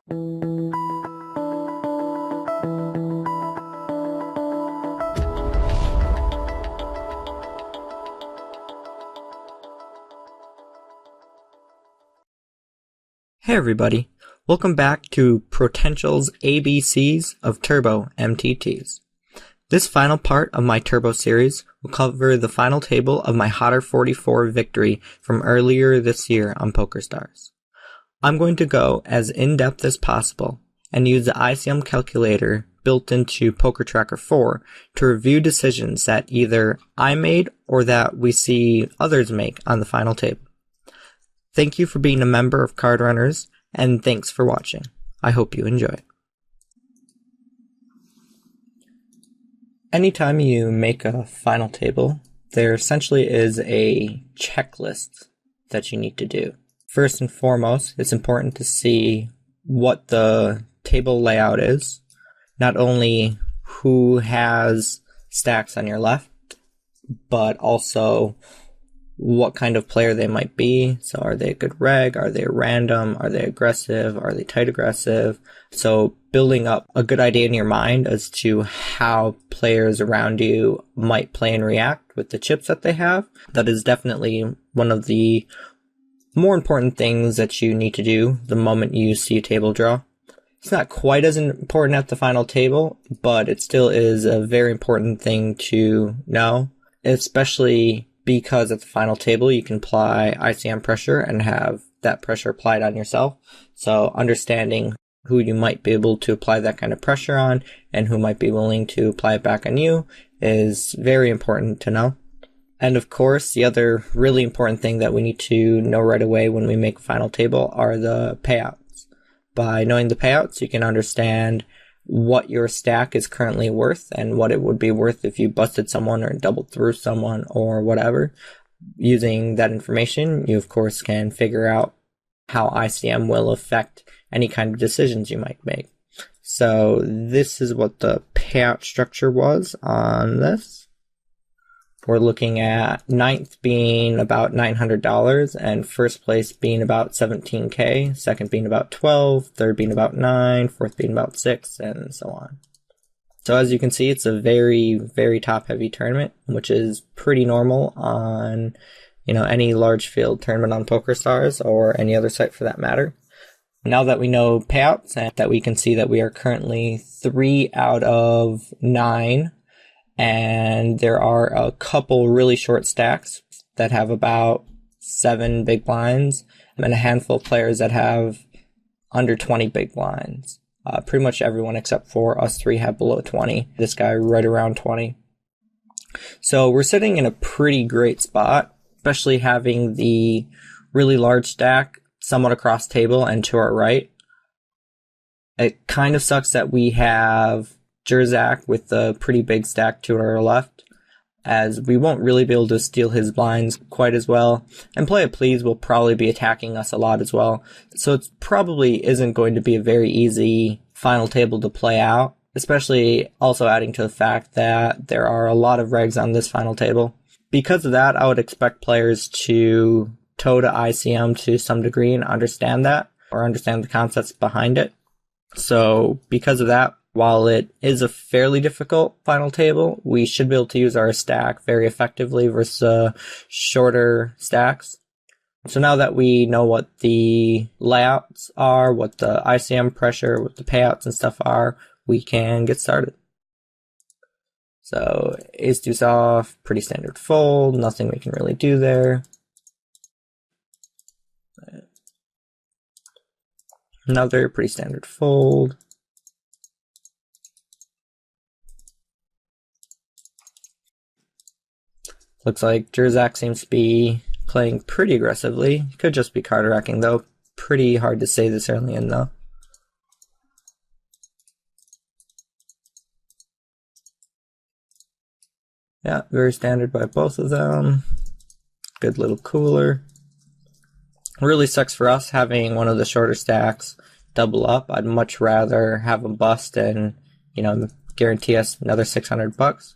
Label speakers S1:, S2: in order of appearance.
S1: Hey everybody, welcome back to Protential's ABCs of Turbo MTTs. This final part of my Turbo series will cover the final table of my Hotter 44 victory from earlier this year on PokerStars. I'm going to go as in-depth as possible and use the ICM calculator built into PokerTracker 4 to review decisions that either I made or that we see others make on the final table. Thank you for being a member of CardRunners, and thanks for watching. I hope you enjoy it. Anytime you make a final table, there essentially is a checklist that you need to do. First and foremost, it's important to see what the table layout is, not only who has stacks on your left, but also what kind of player they might be. So are they a good reg? Are they random? Are they aggressive? Are they tight aggressive? So building up a good idea in your mind as to how players around you might play and react with the chips that they have. That is definitely one of the more important things that you need to do the moment you see a table draw. It's not quite as important at the final table, but it still is a very important thing to know, especially because at the final table you can apply ICM pressure and have that pressure applied on yourself. So understanding who you might be able to apply that kind of pressure on and who might be willing to apply it back on you is very important to know. And of course, the other really important thing that we need to know right away when we make a final table are the payouts. By knowing the payouts, you can understand what your stack is currently worth and what it would be worth if you busted someone or doubled through someone or whatever. Using that information, you of course can figure out how ICM will affect any kind of decisions you might make. So this is what the payout structure was on this. We're looking at ninth being about $900 and first place being about $17K, second being about 12, third being about 9, fourth being about 6, and so on. So as you can see, it's a very, very top-heavy tournament, which is pretty normal on, any large field tournament on PokerStars or any other site for that matter. Now that we know payouts and that we can see that we are currently 3 out of 9, and there are a couple really short stacks that have about 7 big blinds and a handful of players that have under 20 big blinds. Pretty much everyone except for us 3 have below 20. This guy right around 20. So we're sitting in a pretty great spot, especially having the really large stack somewhat across table and to our right. It kind of sucks that we have Jerzak with a pretty big stack to our left, as we won't really be able to steal his blinds quite as well, and Play It Please will probably be attacking us a lot as well, so it probably isn't going to be a very easy final table to play out, especially also adding to the fact that there are a lot of regs on this final table. Because of that, I would expect players to toe to ICM to some degree and understand that, or understand the concepts behind it. So because of that, while it is a fairly difficult final table, we should be able to use our stack very effectively versus shorter stacks. So now that we know what the layouts are, what the ICM pressure, what the payouts and stuff are, we can get started. So ace deuce off, pretty standard fold, nothing we can really do there. Another pretty standard fold. Looks like Jerzak seems to be playing pretty aggressively. Could just be card racking though. Pretty hard to say this early in though. Yeah, very standard by both of them. Good little cooler. Really sucks for us having one of the shorter stacks double up. I'd much rather have them bust and, guarantee us another $600.